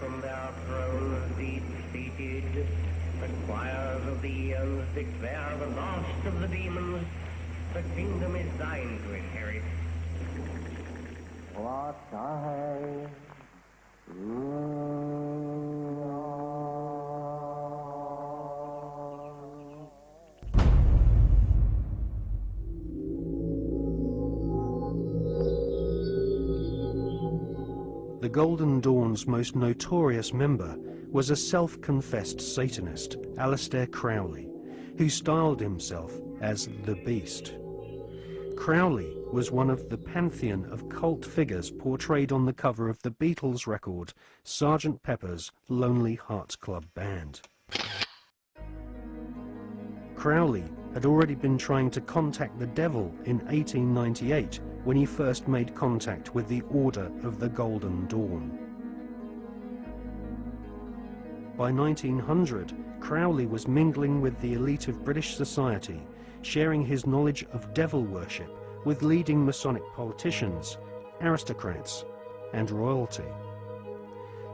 From their thrones deep-seated, the choirs of the eons declare the last of the demons. The kingdom is thine to inherit. What I The Golden Dawn's most notorious member was a self-confessed Satanist, Aleister Crowley, who styled himself as the Beast. Crowley was one of the pantheon of cult figures portrayed on the cover of the Beatles record Sgt. Pepper's Lonely Hearts Club Band. Crowley had already been trying to contact the devil in 1898 when he first made contact with the Order of the Golden Dawn. By 1900, Crowley was mingling with the elite of British society, sharing his knowledge of devil worship with leading Masonic politicians, aristocrats, and royalty.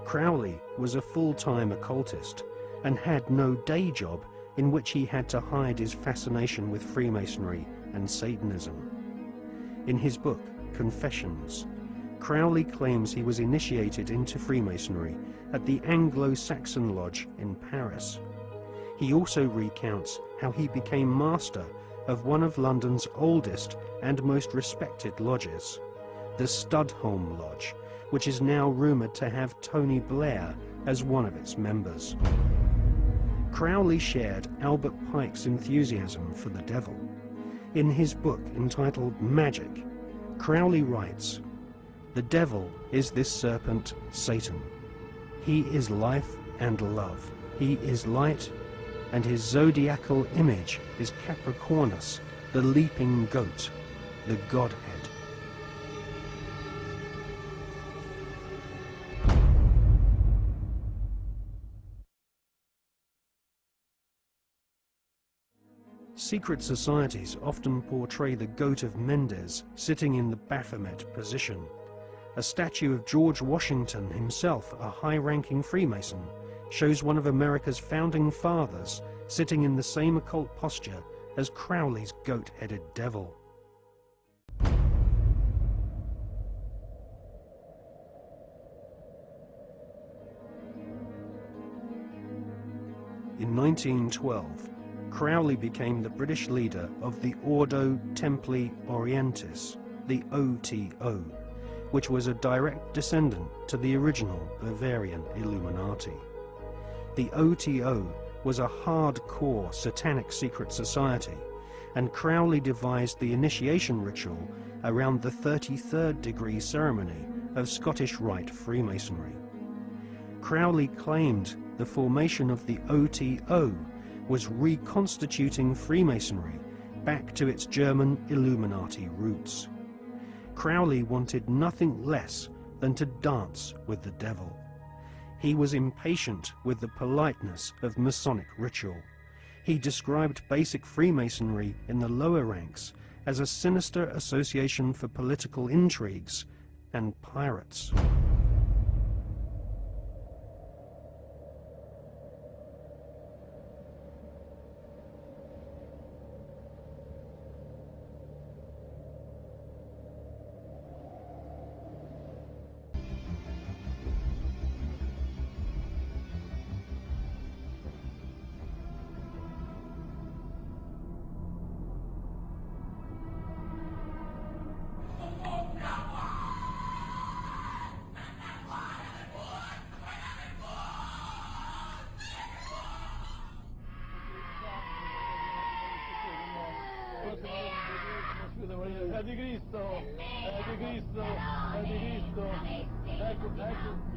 Crowley was a full-time occultist and had no day job in which he had to hide his fascination with Freemasonry and Satanism. In his book, Confessions, Crowley claims he was initiated into Freemasonry at the Anglo-Saxon Lodge in Paris. He also recounts how he became master of one of London's oldest and most respected lodges, the Studholme Lodge, which is now rumoured to have Tony Blair as one of its members. Crowley shared Albert Pike's enthusiasm for the devil. In his book entitled Magic, Crowley writes, "The devil is this serpent, Satan. He is life and love. He is light, and his zodiacal image is Capricornus, the leaping goat, the Godhead." Secret societies often portray the Goat of Mendes sitting in the Baphomet position. A statue of George Washington himself, a high-ranking Freemason, shows one of America's founding fathers sitting in the same occult posture as Crowley's goat-headed devil. In 1912, Crowley became the British leader of the Ordo Templi Orientis, the OTO, which was a direct descendant to the original Bavarian Illuminati. The OTO was a hardcore satanic secret society, and Crowley devised the initiation ritual around the 33rd degree ceremony of Scottish Rite Freemasonry. Crowley claimed the formation of the OTO was reconstituting Freemasonry back to its German Illuminati roots. Crowley wanted nothing less than to dance with the devil. He was impatient with the politeness of Masonic ritual. He described basic Freemasonry in the lower ranks as a sinister association for political intrigues and pirates. Cristo, di Cristo, di Cristo. Ecco, ecco.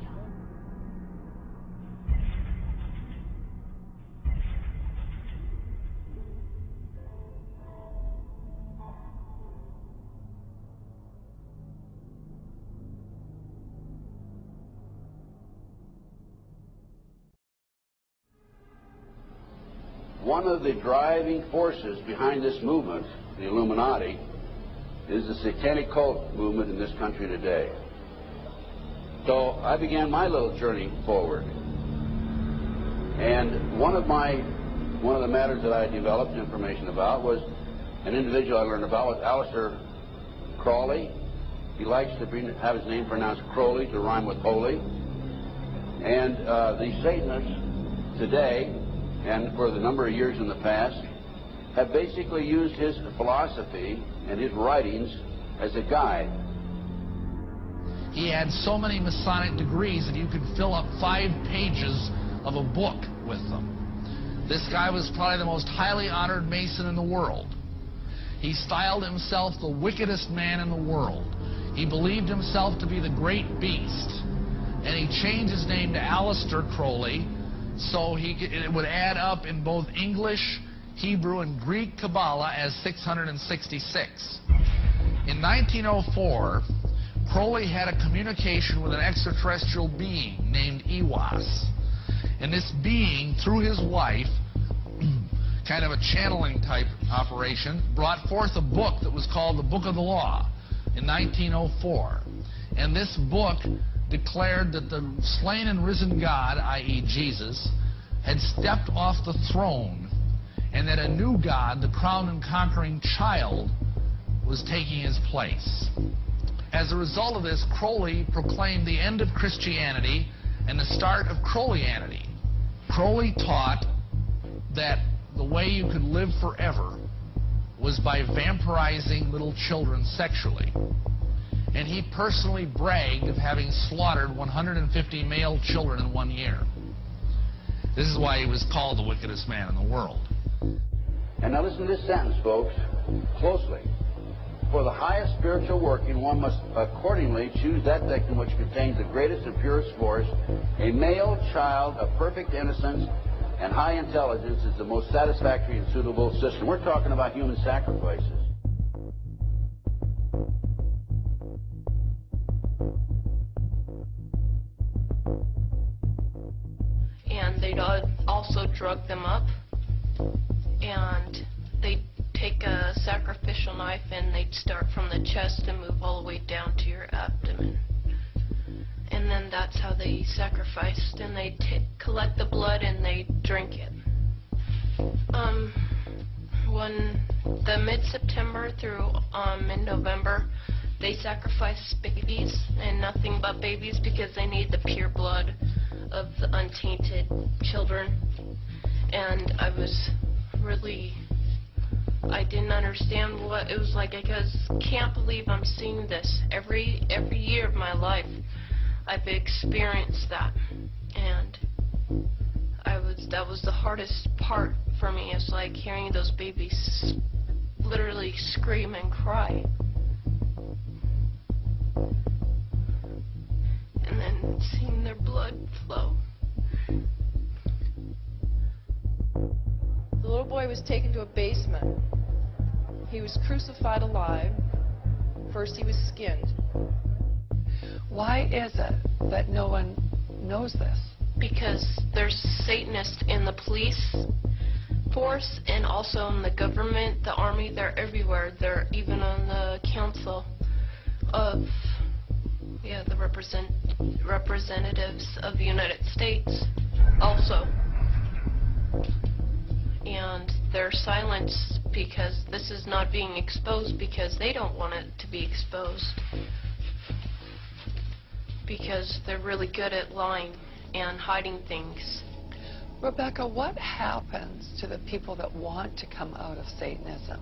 One of the driving forces behind this movement, the Illuminati, is the satanic cult movement in this country today. So I began my little journey forward. And one of the matters that I developed information about was an individual I learned about was Aleister Crowley. He likes to have his name pronounced Crowley to rhyme with holy. And the Satanists today, and for the number of years in the past, have basically used his philosophy and his writings as a guide. He had so many Masonic degrees that you could fill up 5 pages of a book with them. This guy was probably the most highly honored Mason in the world. He styled himself the wickedest man in the world. He believed himself to be the great beast, and he changed his name to Aleister Crowley, so it would add up in both English, Hebrew, and Greek Kabbalah as 666. In 1904, Crowley had a communication with an extraterrestrial being named Eyez. And this being, through his wife, kind of a channeling type operation, brought forth a book that was called the Book of the Law in 1904. And this book declared that the slain and risen God, i.e. Jesus, had stepped off the throne, and that a new God, the crowned and conquering child, was taking his place. As a result of this, Crowley proclaimed the end of Christianity and the start of Crowleyanity. Crowley taught that the way you could live forever was by vampirizing little children sexually. And he personally bragged of having slaughtered 150 male children in 1 year. This is why he was called the wickedest man in the world. And now listen to this sentence, folks, closely. For the highest spiritual working, one must accordingly choose that victim which contains the greatest and purest force. A male child of perfect innocence and high intelligence is the most satisfactory and suitable system. We're talking about human sacrifices. And they'd also drug them up, and they'd take a sacrificial knife and they'd start from the chest and move all the way down to your abdomen. And then that's how they sacrificed, and they'd collect the blood and they'd drink it. When the mid-September through mid-November, they sacrificed babies and nothing but babies because they need the pure blood of the untainted children. And I didn't understand what it was like. I just can't believe I'm seeing this every year of my life. I've experienced that, and that was the hardest part for me. It's like hearing those babies literally scream and cry, and then seeing their blood flow. The little boy was taken to a basement. He was crucified alive. First he was skinned. Why is it that no one knows this? Because there's Satanists in the police force and also in the government, the army. They're everywhere. They're even on the council of, the representatives of the United States also. And they're silenced because this is not being exposed, because they don't want it to be exposed, because they're really good at lying and hiding things. Rebecca, what happens to the people that want to come out of Satanism?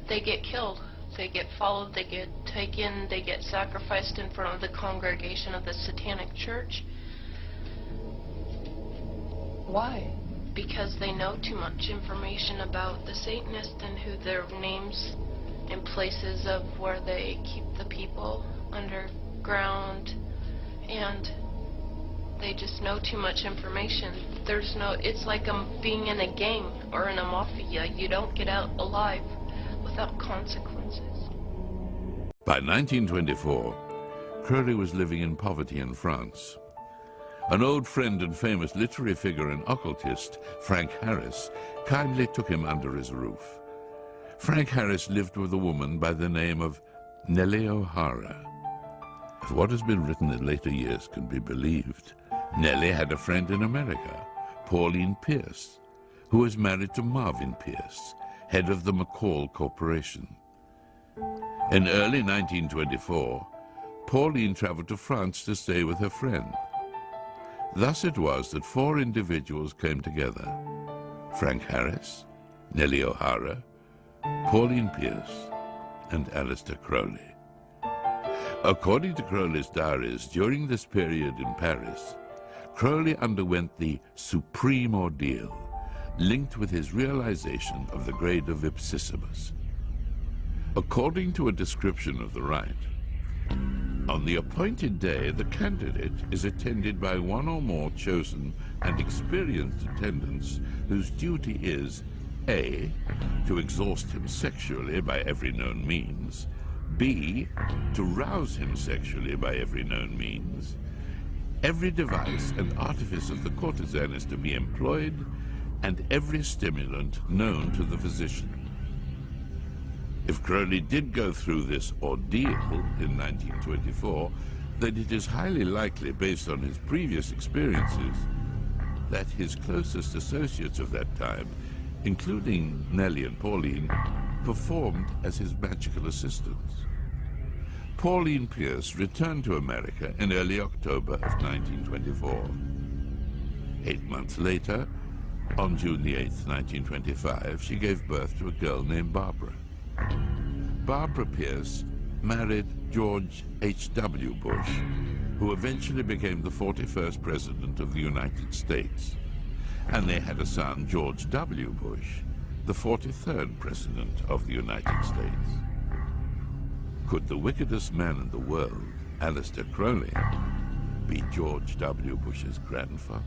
They get killed. They get followed. They get taken. They get sacrificed in front of the congregation of the Satanic Church. Why? Because they know too much information about the Satanists and who their names in places of where they keep the people underground, and they just know too much information. It's like being in a gang or in a mafia. You don't get out alive without consequences. By 1924, Crowley was living in poverty in France. An old friend and famous literary figure and occultist, Frank Harris, kindly took him under his roof. Frank Harris lived with a woman by the name of Nellie O'Hara. If what has been written in later years can be believed, Nellie had a friend in America, Pauline Pierce, who was married to Marvin Pierce, head of the McCall Corporation. In early 1924, Pauline traveled to France to stay with her friend. Thus it was that 4 individuals came together: Frank Harris, Nellie O'Hara, Pauline Pierce, and Aleister Crowley. According to Crowley's diaries, during this period in Paris, Crowley underwent the supreme ordeal, linked with his realization of the grade of Ipsissimus. According to a description of the rite, on the appointed day, the candidate is attended by one or more chosen and experienced attendants whose duty is A, to exhaust him sexually by every known means, B, to rouse him sexually by every known means. Every device and artifice of the courtesan is to be employed, and every stimulant known to the physician. If Crowley did go through this ordeal in 1924, then it is highly likely, based on his previous experiences, that his closest associates of that time, including Nellie and Pauline, performed as his magical assistants. Pauline Pierce returned to America in early October of 1924. 8 months later, on June the 8th, 1925, she gave birth to a girl named Barbara. Barbara Pierce married George H.W. Bush, who eventually became the 41st President of the United States. And they had a son, George W. Bush, the 43rd President of the United States. Could the wickedest man in the world, Aleister Crowley, be George W. Bush's grandfather?